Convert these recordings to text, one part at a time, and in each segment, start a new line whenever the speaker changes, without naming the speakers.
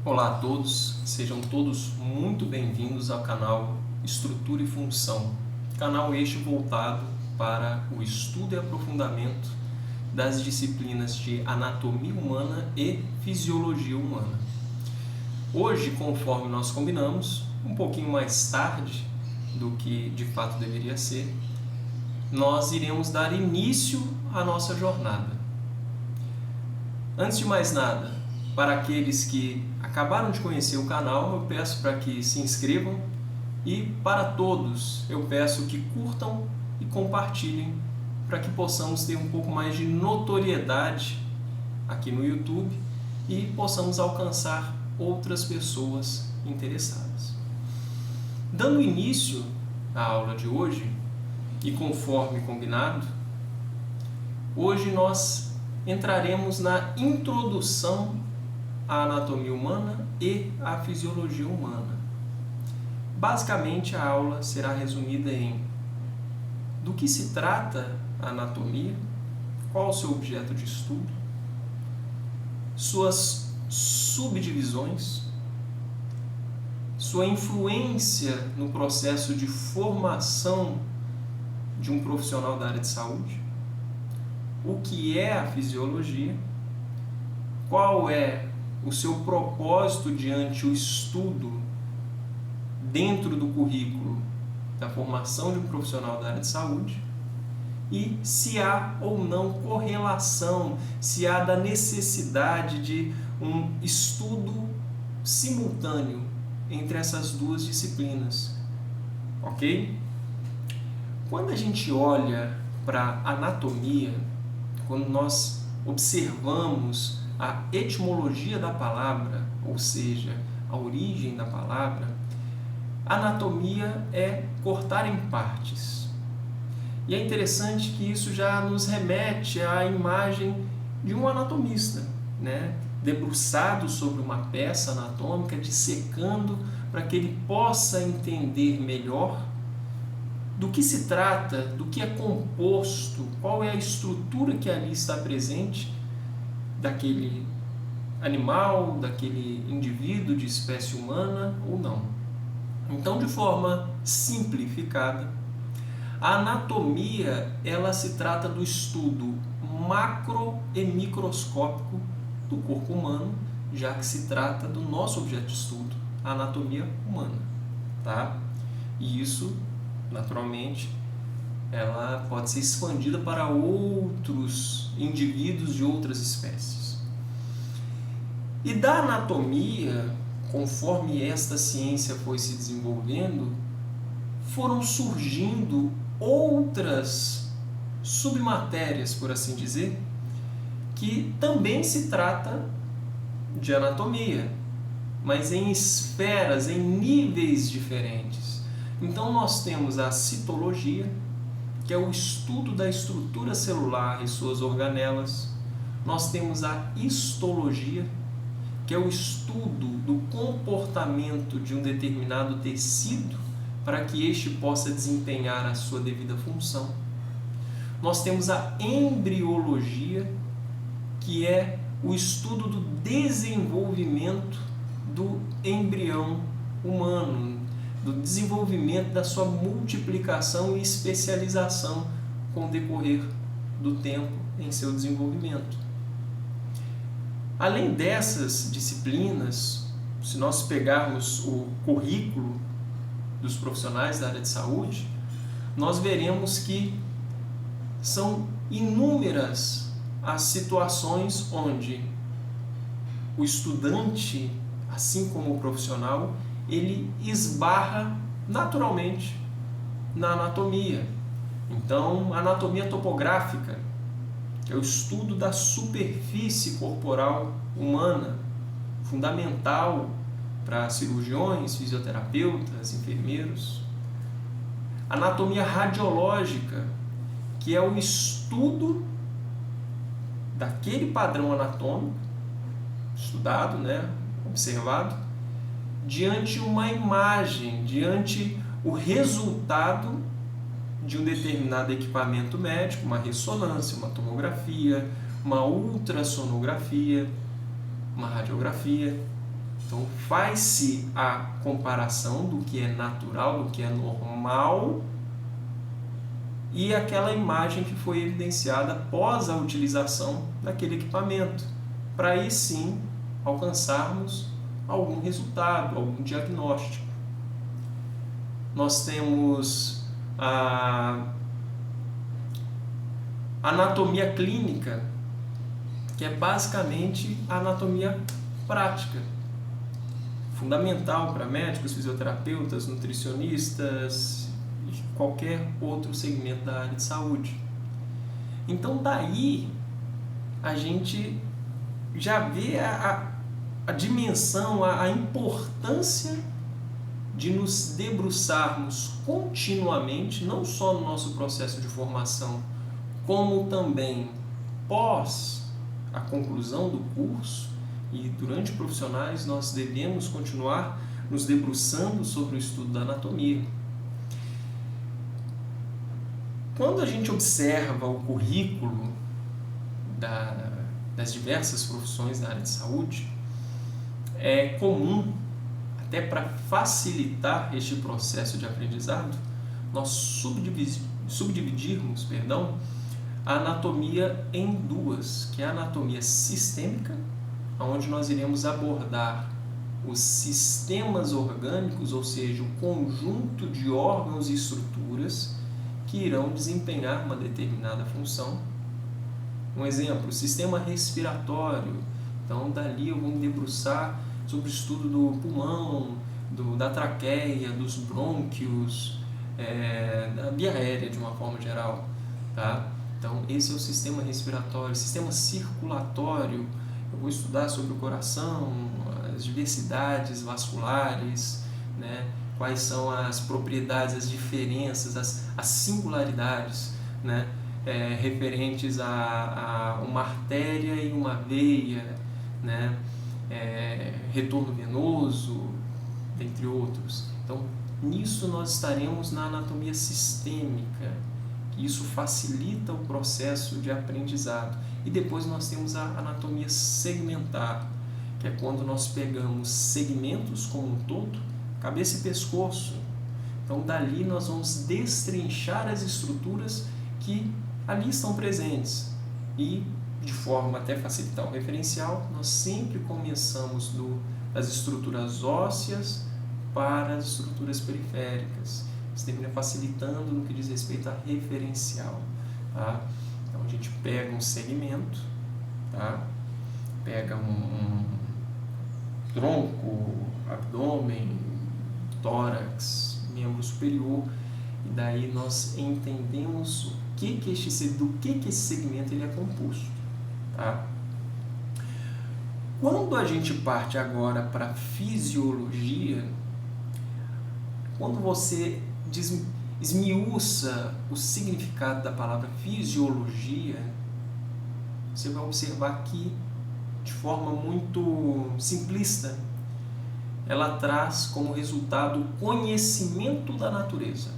Olá a todos, sejam todos muito bem-vindos ao canal Estrutura e Função, canal este voltado para o estudo e aprofundamento das disciplinas de anatomia humana e fisiologia humana. Hoje, conforme nós combinamos, um pouquinho mais tarde do que de fato deveria ser, nós iremos dar início à nossa jornada. Antes de mais nada, para aqueles que acabaram de conhecer o canal, eu peço para que se inscrevam e para todos eu peço que curtam e compartilhem para que possamos ter um pouco mais de notoriedade aqui no YouTube e possamos alcançar outras pessoas interessadas. Dando início à aula de hoje, e conforme combinado, hoje nós entraremos na introdução à anatomia humana e à fisiologia humana. Basicamente, a aula será resumida em do que se trata a anatomia, qual o seu objeto de estudo, suas subdivisões, sua influência no processo de formação de um profissional da área de saúde, o que é a fisiologia, qual é o seu propósito diante o estudo dentro do currículo da formação de um profissional da área de saúde e se há ou não correlação, se há da necessidade de um estudo simultâneo entre essas duas disciplinas, ok? Quando a gente olha para a anatomia, quando nós observamos a etimologia da palavra, ou seja, a origem da palavra, anatomia é cortar em partes. E é interessante que isso já nos remete à imagem de um anatomista, né? Debruçado sobre uma peça anatômica, dissecando para que ele possa entender melhor do que se trata, do que é composto, qual é a estrutura que ali está presente daquele animal, daquele indivíduo de espécie humana ou não. Então, de forma simplificada, a anatomia ela se trata do estudo macro e microscópico do corpo humano, já que se trata do nosso objeto de estudo, a anatomia humana, tá? E isso, naturalmente, ela pode ser expandida para outros indivíduos de outras espécies. E da anatomia, conforme esta ciência foi se desenvolvendo, foram surgindo outras submatérias, por assim dizer, que também se trata de anatomia, mas em esferas, em níveis diferentes. Então nós temos a citologia, que é o estudo da estrutura celular e suas organelas. Nós temos a histologia, que é o estudo do comportamento de um determinado tecido para que este possa desempenhar a sua devida função. Nós temos a embriologia, que é o estudo do desenvolvimento do embrião humano, do desenvolvimento da sua multiplicação e especialização com o decorrer do tempo em seu desenvolvimento. Além dessas disciplinas, se nós pegarmos o currículo dos profissionais da área de saúde, nós veremos que são inúmeras as situações onde o estudante, assim como o profissional, ele esbarra naturalmente na anatomia. Então, a anatomia topográfica, que é o estudo da superfície corporal humana, fundamental para cirurgiões, fisioterapeutas, enfermeiros. Anatomia radiológica, que é o estudo daquele padrão anatômico, estudado, né, observado, diante uma imagem, diante o resultado de um determinado equipamento médico, uma ressonância, uma tomografia, uma ultrassonografia, uma radiografia. Então, faz-se a comparação do que é natural, do que é normal, e aquela imagem que foi evidenciada após a utilização daquele equipamento, para aí sim alcançarmos algum resultado, algum diagnóstico. Nós temos a anatomia clínica, que é basicamente a anatomia prática, fundamental para médicos, fisioterapeutas, nutricionistas e qualquer outro segmento da área de saúde. Então daí a gente já vê a dimensão, a importância de nos debruçarmos continuamente, não só no nosso processo de formação, como também pós a conclusão do curso, e durante profissionais nós devemos continuar nos debruçando sobre o estudo da anatomia. Quando a gente observa o currículo das diversas profissões da área de saúde, é comum, até para facilitar este processo de aprendizado, nós subdividirmos a anatomia em duas, que é a anatomia sistêmica, onde nós iremos abordar os sistemas orgânicos, ou seja, o conjunto de órgãos e estruturas que irão desempenhar uma determinada função. Um exemplo, o sistema respiratório. Então, dali eu vou me debruçar sobre o estudo do pulmão, da traqueia, dos brônquios, da via aérea de uma forma geral. Tá? Então, esse é o sistema respiratório. Sistema circulatório, eu vou estudar sobre o coração, as diversidades vasculares, né? Quais são as propriedades, as diferenças, as singularidades, né? Referentes a uma artéria e uma veia, né? Retorno venoso, entre outros. Então, nisso nós estaremos na anatomia sistêmica, que isso facilita o processo de aprendizado. E depois nós temos a anatomia segmentar, que é quando nós pegamos segmentos como um todo, cabeça e pescoço. Então, dali nós vamos destrinchar as estruturas que ali estão presentes. E, de forma até facilitar o referencial, nós sempre começamos das estruturas ósseas para as estruturas periféricas. Isso termina facilitando no que diz respeito a referencial. Tá? Então, a gente pega um segmento, tá? Pega um tronco, abdômen, tórax, membro superior, e daí nós entendemos do que esse segmento ele é composto. Tá? Quando a gente parte agora para a fisiologia, quando você esmiuça o significado da palavra fisiologia, você vai observar que, de forma muito simplista, ela traz como resultado o conhecimento da natureza.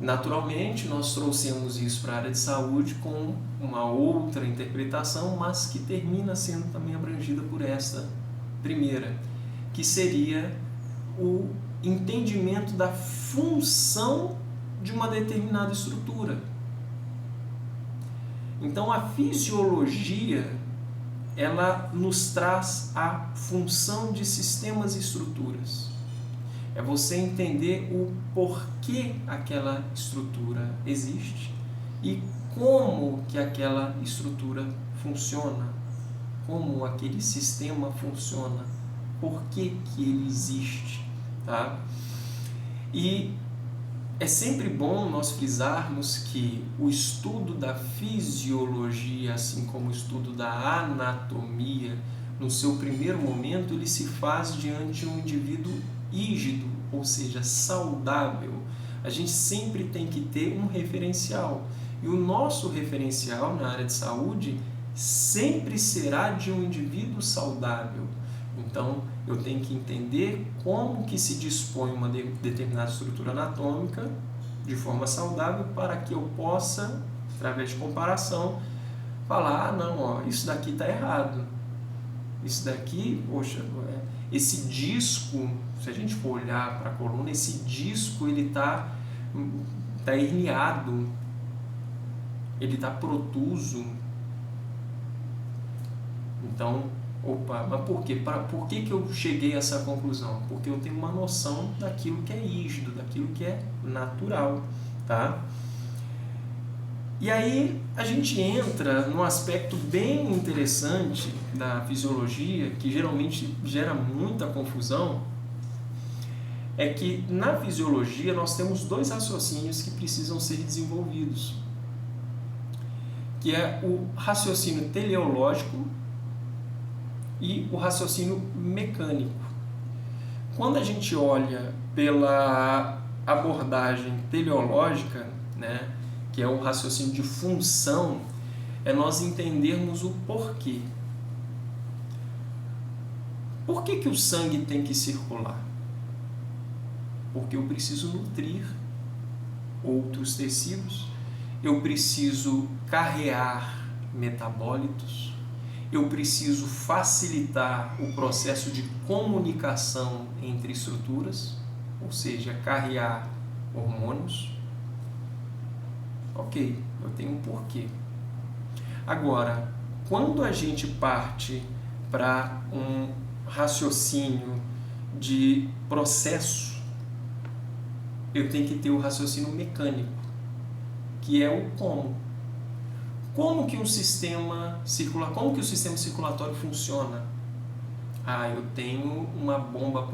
Naturalmente, nós trouxemos isso para a área de saúde com uma outra interpretação, mas que termina sendo também abrangida por esta primeira, que seria o entendimento da função de uma determinada estrutura. Então, a fisiologia, ela nos traz a função de sistemas e estruturas. É você entender o porquê aquela estrutura existe e como que aquela estrutura funciona, como aquele sistema funciona, por que ele existe. Tá? E é sempre bom nós frisarmos que o estudo da fisiologia, assim como o estudo da anatomia, no seu primeiro momento, ele se faz diante de um indivíduo rígido, ou seja, saudável. A gente sempre tem que ter um referencial. E o nosso referencial na área de saúde sempre será de um indivíduo saudável. Então, eu tenho que entender como que se dispõe uma determinada estrutura anatômica de forma saudável para que eu possa, através de comparação, falar, não, ó, isso daqui está errado. Isso daqui, poxa, esse disco, se a gente for olhar para a coluna, esse disco ele tá herniado, ele está protuso. Então, opa, mas por quê? Por que eu cheguei a essa conclusão? Porque eu tenho uma noção daquilo que é rígido, daquilo que é natural, tá? E aí a gente entra num aspecto bem interessante da fisiologia, que geralmente gera muita confusão, é que na fisiologia nós temos dois raciocínios que precisam ser desenvolvidos, que é o raciocínio teleológico e o raciocínio mecânico. Quando a gente olha pela abordagem teleológica, né, que é o raciocínio de função, é nós entendermos o porquê. Por que o sangue tem que circular? Porque eu preciso nutrir outros tecidos, eu preciso carrear metabólitos, eu preciso facilitar o processo de comunicação entre estruturas, ou seja, carrear hormônios. Ok, eu tenho um porquê. Agora, quando a gente parte para um raciocínio de processo, eu tenho que ter o raciocínio mecânico, que é o como. Como que o sistema circulatório funciona? Eu tenho uma bomba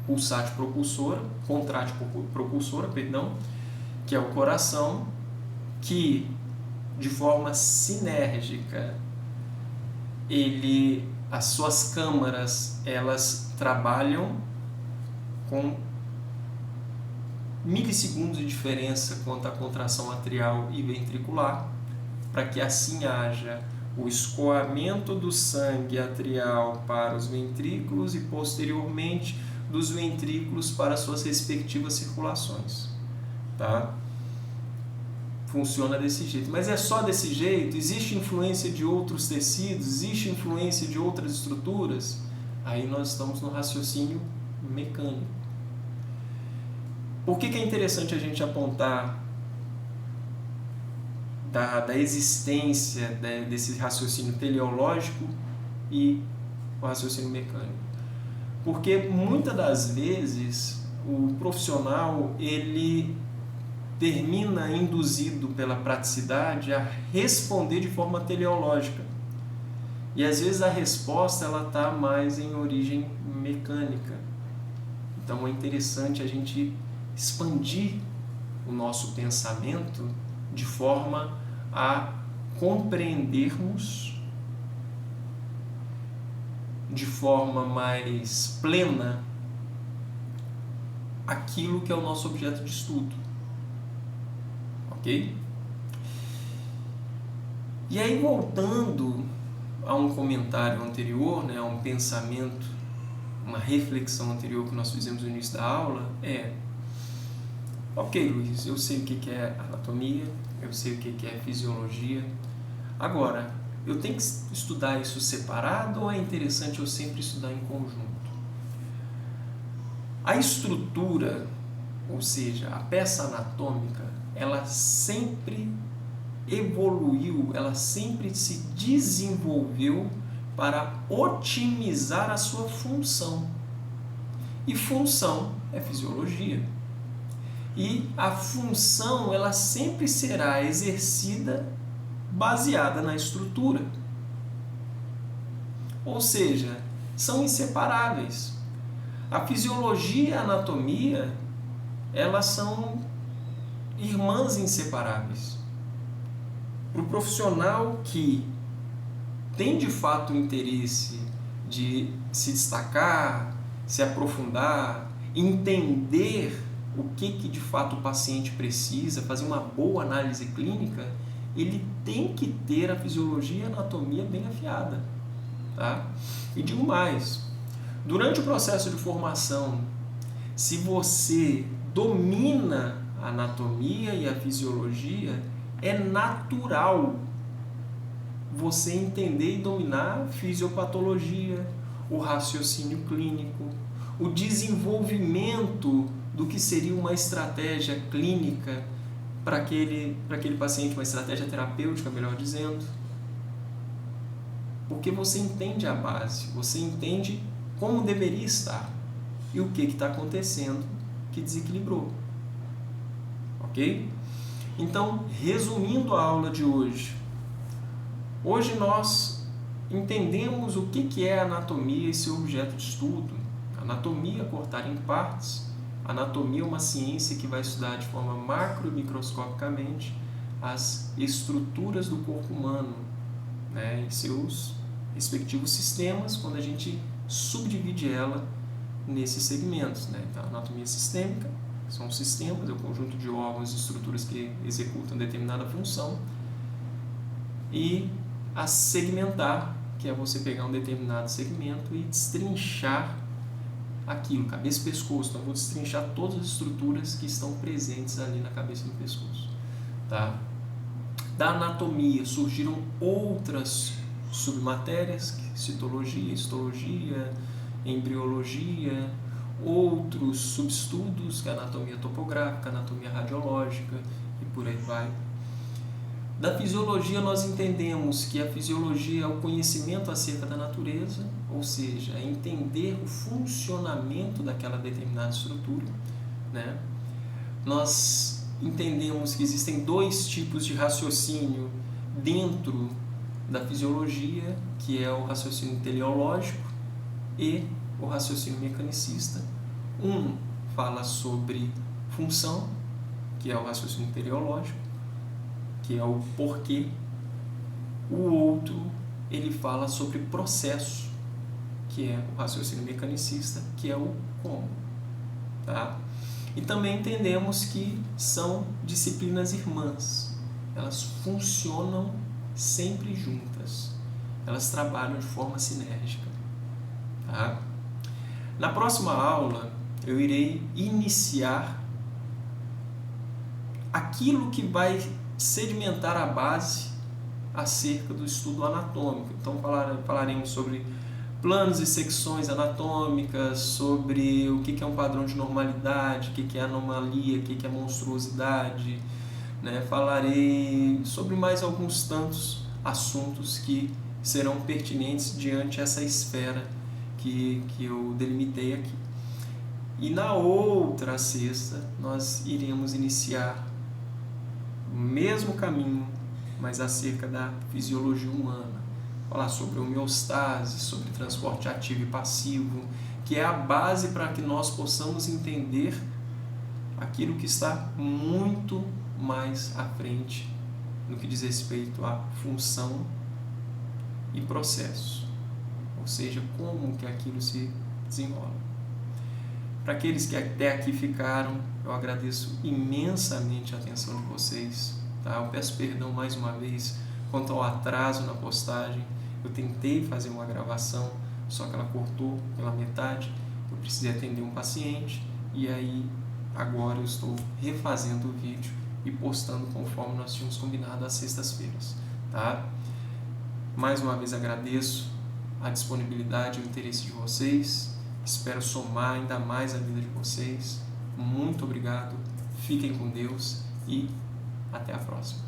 pulsátil propulsora, contrátil propulsora, que é o coração, que de forma sinérgica as suas câmaras elas trabalham com milissegundos de diferença quanto à contração atrial e ventricular, para que assim haja o escoamento do sangue atrial para os ventrículos e posteriormente dos ventrículos para suas respectivas circulações, tá? Funciona desse jeito, mas é só desse jeito? Existe influência de outros tecidos? Existe influência de outras estruturas? Aí nós estamos no raciocínio mecânico. Por que é interessante a gente apontar da existência desse raciocínio teleológico e o raciocínio mecânico? Porque muitas das vezes o profissional ele termina induzido pela praticidade a responder de forma teleológica. E às vezes a resposta ela está mais em origem mecânica. Então é interessante a gente expandir o nosso pensamento de forma a compreendermos de forma mais plena aquilo que é o nosso objeto de estudo. Ok? E aí, voltando a um comentário anterior, né, a um pensamento, uma reflexão anterior que nós fizemos no início da aula, ok, Luiz, eu sei o que é anatomia, eu sei o que é fisiologia. Agora, eu tenho que estudar isso separado ou é interessante eu sempre estudar em conjunto? A estrutura, ou seja, a peça anatômica, ela sempre evoluiu, ela sempre se desenvolveu para otimizar a sua função. E função é fisiologia. E a função ela sempre será exercida baseada na estrutura. Ou seja, são inseparáveis. A fisiologia e a anatomia, elas são irmãs inseparáveis. Para o profissional que tem de fato o interesse de se destacar, se aprofundar, entender o que de fato o paciente precisa, fazer uma boa análise clínica, ele tem que ter a fisiologia e a anatomia bem afiada. Tá? E digo mais, durante o processo de formação, se você domina a anatomia e a fisiologia, é natural você entender e dominar a fisiopatologia, o raciocínio clínico, o desenvolvimento do que seria uma estratégia clínica para aquele paciente, uma estratégia terapêutica, melhor dizendo. Porque você entende a base, você entende como deveria estar e o que está acontecendo que desequilibrou. Ok? Então, resumindo a aula de hoje, hoje nós entendemos o que é a anatomia e seu objeto de estudo. Anatomia, cortar em partes. Anatomia é uma ciência que vai estudar de forma macro e microscopicamente as estruturas do corpo humano, né, e seus respectivos sistemas, quando a gente subdivide ela nesses segmentos. Né? Então, a anatomia sistêmica são os sistemas, é o conjunto de órgãos e estruturas que executam determinada função. E a segmentar, que é você pegar um determinado segmento e destrinchar aquilo, cabeça e pescoço. Então, eu vou destrinchar todas as estruturas que estão presentes ali na cabeça e no pescoço. Tá? Da anatomia surgiram outras submatérias, citologia, histologia, embriologia, outros subestudos, que é a anatomia topográfica, anatomia radiológica e por aí vai. Da fisiologia nós entendemos que a fisiologia é o conhecimento acerca da natureza, ou seja, é entender o funcionamento daquela determinada estrutura, né? Nós entendemos que existem dois tipos de raciocínio dentro da fisiologia, que é o raciocínio teleológico e o raciocínio mecanicista. Um fala sobre função, que é o raciocínio teleológico, que é o porquê. O outro, ele fala sobre processo, que é o raciocínio mecanicista, que é o como. Tá? E também entendemos que são disciplinas irmãs. Elas funcionam sempre juntas. Elas trabalham de forma sinérgica. Tá? Na próxima aula, eu irei iniciar aquilo que vai sedimentar a base acerca do estudo anatômico. Então, falaremos sobre planos e secções anatômicas, sobre o que é um padrão de normalidade, o que é anomalia, o que é monstruosidade, né? Falarei sobre mais alguns tantos assuntos que serão pertinentes diante essa esfera que eu delimitei aqui. E na outra sexta, nós iremos iniciar o mesmo caminho, mas acerca da fisiologia humana. Falar sobre homeostase, sobre transporte ativo e passivo, que é a base para que nós possamos entender aquilo que está muito mais à frente no que diz respeito à função e processo, ou seja, como que aquilo se desenrola. Para aqueles que até aqui ficaram, eu agradeço imensamente a atenção de vocês. Tá? Eu peço perdão mais uma vez quanto ao atraso na postagem. Eu tentei fazer uma gravação, só que ela cortou pela metade. Eu precisei atender um paciente e aí agora eu estou refazendo o vídeo e postando conforme nós tínhamos combinado às sextas-feiras. Tá? Mais uma vez agradeço a disponibilidade e o interesse de vocês. Espero somar ainda mais a vida de vocês. Muito obrigado, fiquem com Deus e até a próxima.